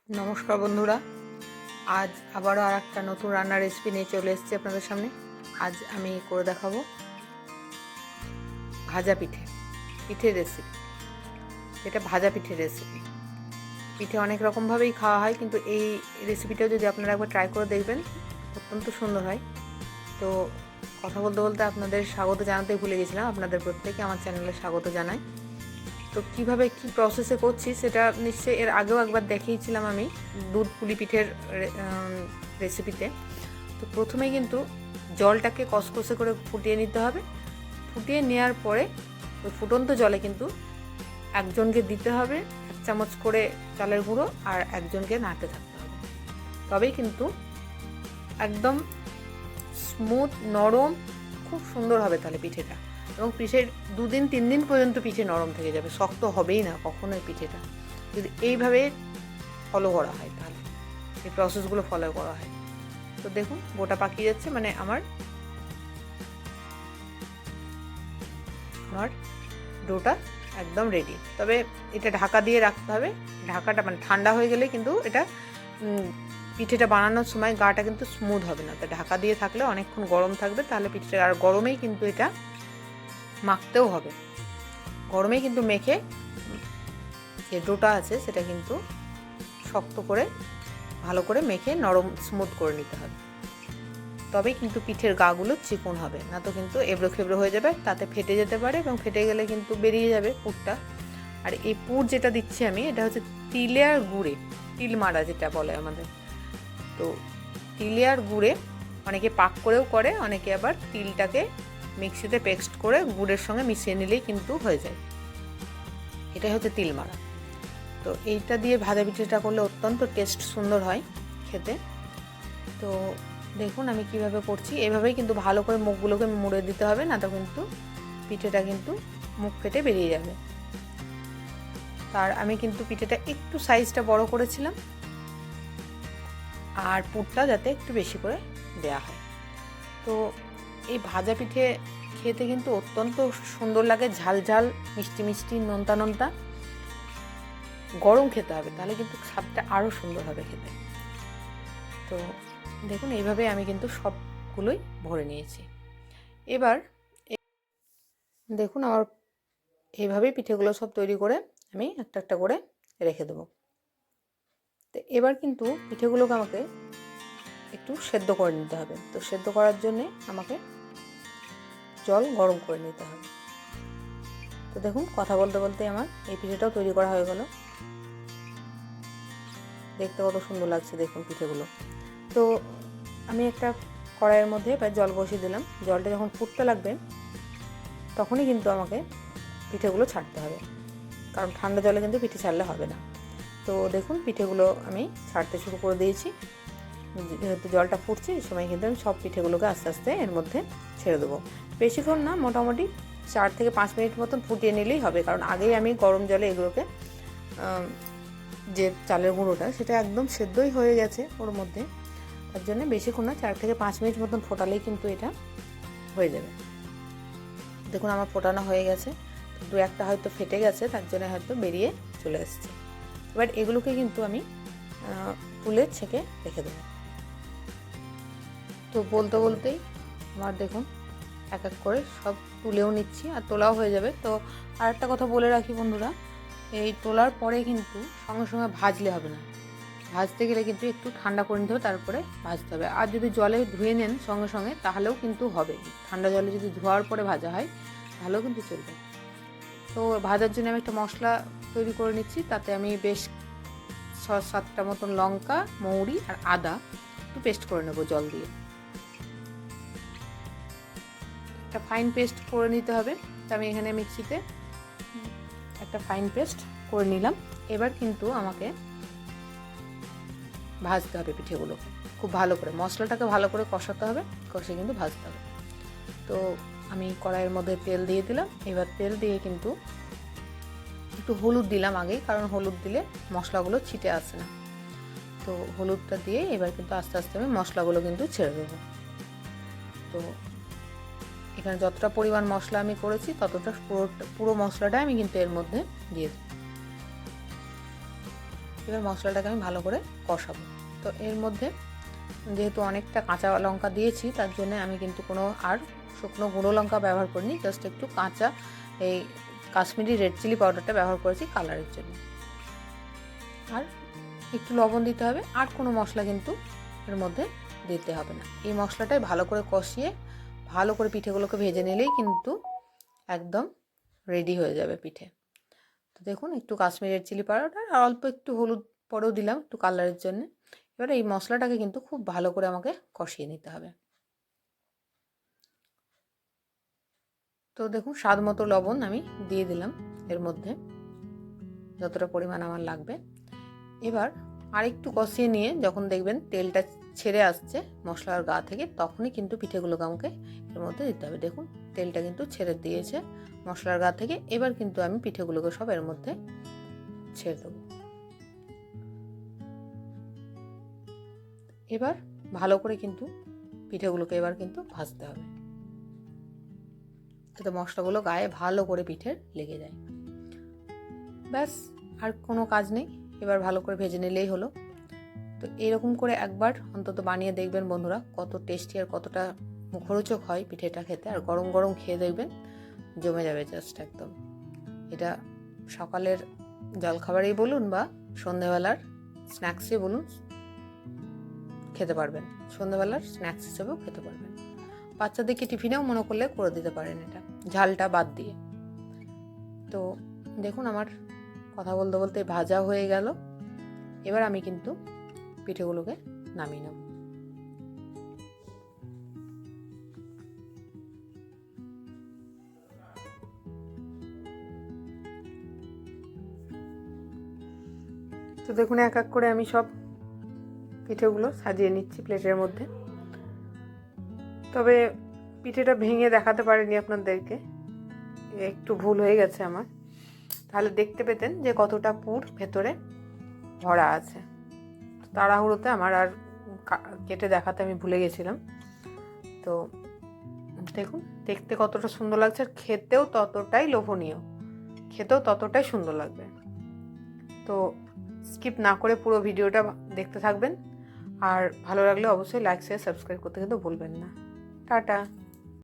নমস্কার বন্ধুরা, আজ আবারও আর একটা নতুন রান্নার রেসিপি নিয়ে চলে এসেছি আপনাদের সামনে। আজ আমি করে দেখাবো ভাজা পিঠের রেসিপি। এটা ভাজা পিঠের রেসিপি। পিঠে অনেক রকমভাবেই খাওয়া হয়, কিন্তু এই রেসিপিটাও যদি আপনারা একবার ট্রাই করে দেখবেন, অত্যন্ত সুন্দর হয়। তো কথা বলতে বলতে আপনাদের স্বাগত জানাতে ভুলে গেছিলাম। আপনাদের প্রত্যেকে আমার চ্যানেলে স্বাগত জানাই। তো কীভাবে কী প্রসেসে করছি সেটা নিশ্চয়ই এর আগেও একবার দেখিয়েছিলাম আমি দুধ পুলি পিঠের রেসিপিতে। তো প্রথমেই কিন্তু জলটাকে কষকষে করে ফুটিয়ে নিতে হবে। ফুটিয়ে নেওয়ার পরে ওই ফুটন্ত জলে কিন্তু একজনকে দিতে হবে 1 চামচ করে চালের গুঁড়ো, আর একজনকে নাড়তে থাকতে হবে। তবেই কিন্তু একদম স্মুথ, নরম, খুব সুন্দর হবে তাহলে পিঠেটা। এবং পিঠের 2 দিন 3 দিন পর্যন্ত পিঠে নরম থেকে যাবে, শক্ত হবেই না কখনোই পিঠেটা, যদি এইভাবে ফলো করা হয়, তাহলে এই প্রসেসগুলো ফলো করা হয়। তো দেখুন গোটা পাকিয়ে যাচ্ছে, মানে আমার ডোটা একদম রেডি। তবে এটা ঢাকা দিয়ে রাখতে হবে। ঢাকাটা মানে ঠান্ডা হয়ে গেলে কিন্তু এটা পিঠেটা বানানোর সময় গাটা কিন্তু স্মুথ হবে না। তো ঢাকা দিয়ে থাকলে অনেকক্ষণ গরম থাকবে, তাহলে পিঠেটা, আর গরমেই কিন্তু এটা মাখতেও হবে। গরমেই কিন্তু মেখে যে ডোটা আছে সেটা কিন্তু শক্ত করে ভালো করে মেখে নরম স্মুথ করে নিতে হবে। তবেই কিন্তু পিঠের গাগুলো চিকন হবে, না তো কিন্তু এবড়ো খেবড়ো হয়ে যাবে, তাতে ফেটে যেতে পারে, এবং ফেটে গেলে কিন্তু বেরিয়ে যাবে পুরটা। আর এই পুর যেটা দিচ্ছি আমি, এটা হচ্ছে তিলে আর গুড়ে, তিল মারা যেটা বলে আমাদের। তো তিলে আর গুড়ে অনেকে পাক করেও করে, অনেকে আবার তিলটাকে মিক্সিতে পেস্ট করে গুড়ের সঙ্গে মিশিয়ে নিলেই কিন্তু হয়ে যায়। এটাই হচ্ছে তিল মারা। তো এইটা দিয়ে ভাজা পিঠেটা করলে অত্যন্ত টেস্ট সুন্দর হয় খেতে। তো দেখুন আমি কিভাবে করছি। এভাবেই কিন্তু ভালো করে মুখগুলোকে মুড়ে দিতে হবে, না তো কিন্তু পিঠেটা কিন্তু মুখ ফেটে বেরিয়ে যাবে। তার আমি কিন্তু পিঠেটা একটু সাইজটা বড় করেছিলাম, আর পুরটা যাতে একটু বেশি করে দেয়া হয়। তো এই ভাজা পিঠে খেতে কিন্তু অত্যন্ত সুন্দর লাগে, ঝাল ঝাল, মিষ্টি মিষ্টি, নোনতা নোনতা। গরম খেতে হবে, তাহলে কিন্তু স্বাদটা আরও সুন্দর হবে খেতে। তো দেখুন এইভাবে আমি কিন্তু সবগুলোই ভরে নিয়েছি। এবার দেখুন আমার এইভাবেই পিঠেগুলো সব তৈরি করে আমি একটা একটা করে রেখে দেবো। তো এবার কিন্তু পিঠেগুলোকে আমাকে একটু সেদ্ধ করে নিতে হবে। তো সেদ্ধ করার জন্যে আমাকে জল গরম করে নিতে হবে। তো দেখুন কথা বলতে বলতে আমার এই পিঠেটাও তৈরি করা হয়ে গেল। দেখতে কত সুন্দর লাগছে দেখুন পিঠেগুলো। তো আমি একটা কড়াইয়ের মধ্যে এবার জল বসিয়ে দিলাম। জলটা যখন ফুটতে লাগবে তখনই কিন্তু আমাকে পিঠেগুলো ছাড়তে হবে, কারণ ঠান্ডা জলে কিন্তু পিঠে ছাড়লে হবে না। তো দেখুন পিঠেগুলো আমি ছাড়তে শুরু করে দিয়েছি। যেহেতু জলটা ফুটছে, এই সময় কিন্তু আমি সব পিঠেগুলোকে আস্তে আস্তে এর মধ্যে ছেড়ে দেবো। বেশিক্ষণ না, মোটামুটি 4 থেকে 5 মিনিট মতন ফুটিয়ে নিলেই হবে, কারণ আগেই আমি গরম জলে এগুলোকে যে চালের গুঁড়োটা সেটা একদম সেদ্ধই হয়ে গেছে ওর মধ্যে। তার জন্য বেশিক্ষণ না, 4 থেকে 5 মিনিট মতন ফোটালেই কিন্তু এটা হয়ে যাবে। দেখুন আমার ফোটানো হয়ে গেছে। 2-1টা হয়তো ফেটে গেছে, তার জন্য হয়তো বেরিয়ে চলে এসছে। এবার এগুলোকে কিন্তু আমি তুলে ছেঁকে রেখে দেবো। তো বলতে বলতেই আমার দেখুন এক এক করে সব তুলেও নিচ্ছি, আর তোলাও হয়ে যাবে। তো আর একটা কথা বলে রাখি বন্ধুরা, এই তোলার পরে কিন্তু সঙ্গে সঙ্গে ভাজলে হবে না। ভাজতে গেলে কিন্তু একটু ঠান্ডা করে নিতে হবে, তারপরে ভাজতে হবে। আর যদি জলে ধুয়ে নেন সঙ্গে সঙ্গে তাহলেও কিন্তু হবে। ঠান্ডা জলে যদি ধোয়ার পরে ভাজা হয় তাহলেও কিন্তু চলবে। তো ভাজার জন্য আমি একটা মশলা তৈরি করে নিচ্ছি। তাতে আমি বেশ 6-7টা মতন লঙ্কা, মৌরি আর আদা একটু পেস্ট করে নেবো জল দিয়ে। একটা ফাইন পেস্ট করে নিতে হবে। তো আমি এখানে মিক্সিতে একটা ফাইন পেস্ট করে নিলাম। এবার কিন্তু আমাকে ভাজতে হবে পিঠেগুলো খুব ভালো করে, মশলাটাকে ভালো করে কষাতে হবে, কষে কিন্তু ভাজতে হবে। তো আমি কড়াইয়ের মধ্যে তেল দিয়ে দিলাম। এবার তেল দিয়ে কিন্তু একটু হলুদ দিলাম আগেই, কারণ হলুদ দিলে মশলাগুলো ছিটে আসে না। তো হলুদটা দিয়ে এবার কিন্তু আস্তে আস্তে আমি মশলাগুলো কিন্তু ছেড়ে দেবো। তো এখানে যতটা পরিমাণ মশলা আমি করেছি ততটা পুরো মশলাটা আমি কিন্তু এর মধ্যে দিয়ে দেব। এবার মশলাটাকে আমি ভালো করে কষাবো। তো এর মধ্যে যেহেতু অনেকটা কাঁচা লঙ্কা দিয়েছি, তার জন্য আমি কিন্তু কোনো আর শুকনো গুঁড়ো লঙ্কা ব্যবহার করিনি, জাস্ট একটু কাঁচা এই কাশ্মীরি রেড চিলি পাউডারটা ব্যবহার করেছি কালারের জন্য। আর একটু লবণ দিতে হবে, আর কোনো মশলা কিন্তু এর মধ্যে দিতে হবে না। এই মশলাটাই ভালো করে কষিয়ে ভালো করে পিঠেগুলোকে ভেজে নিলেই কিন্তু একদম রেডি হয়ে যাবে পিঠে। তো দেখুন, একটু কাশ্মীরি রেড চিলি পাউডার আর অল্প একটু হলুদ পরেও দিলাম একটু কালারের জন্য। এবারে এই মশলাটাকে কিন্তু খুব ভালো করে আমাকে কষিয়ে নিতে হবে। তো দেখুন, স্বাদ মতো লবণ আমি দিয়ে দিলাম এর মধ্যে, যতটা পরিমাণ আমার লাগবে। এবার আরেকটু কষিয়ে নিয়ে যখন দেখবেন তেলটা ছেড়ে আসছে মশলার গা থেকে, তখনই কিন্তু পিঠেগুলোকে আমাকে এর মধ্যে দিতে হবে। দেখুন, তেলটা কিন্তু ছেড়ে দিয়েছে মশলার গা থেকে। এবার কিন্তু আমি পিঠেগুলোকে সব এর মধ্যে ছেড়ে দেবো। এবার ভালো করে কিন্তু পিঠেগুলোকে এবার কিন্তু ভাজতে হবে, যাতে মশলাগুলো গায়ে ভালো করে পিঠের লেগে যায়। ব্যাস, আর কোনো কাজ নেই, এবার ভালো করে ভেজে নিলেই হলো। তো এরকম করে একবার অন্তত বানিয়ে দেখবেন বন্ধুরা, কত টেস্টি আর কতটা মুখরোচক হয় পিঠেটা খেতে। আর গরম গরম খেয়ে দেখবেন জমে যাবে জাস্ট একদম। এটা সকালের জলখাবারেই বলুন বা সন্ধ্যেবেলার স্ন্যাক্সে বলুন, খেতে পারবেন। সন্ধ্যেবেলার স্ন্যাক্স হিসেবেও খেতে পারবেন। বাচ্চাদেরকে টিফিনেও মনে করলে করে দিতে পারেন এটা, ঝালটা বাদ দিয়ে। তো দেখুন, আমার কথা বলতে বলতে ভাজা হয়ে গেল। এবার আমি কিন্তু পিঠেগুলোকে নামিয়ে নেব। তো দেখুন, এক এক করে আমি সব পিঠেগুলো সাজিয়ে নিচ্ছি প্লেটের মধ্যে। তবে পিঠেটা ভেঙে দেখাতে পারিনি আপনাদেরকে, একটু ভুল হয়ে গেছে আমার, তাহলে দেখতে পেতেন যে কতটা পুর ভেতরে ভরা আছে। তাড়াহুড়োতে আমার আর কেটে দেখাতে আমি ভুলে গেছিলাম। তো দেখুন, দেখতে কতটা সুন্দর লাগছে, আর খেতেও ততটাই লোভনীয়, খেতেও ততটাই সুন্দর লাগবে। তো স্কিপ না করে পুরো ভিডিওটা দেখতে থাকবেন। আর ভালো লাগলে অবশ্যই লাইক শেয়ার সাবস্ক্রাইব করতে কিন্তু ভুলবেন না। টাটা।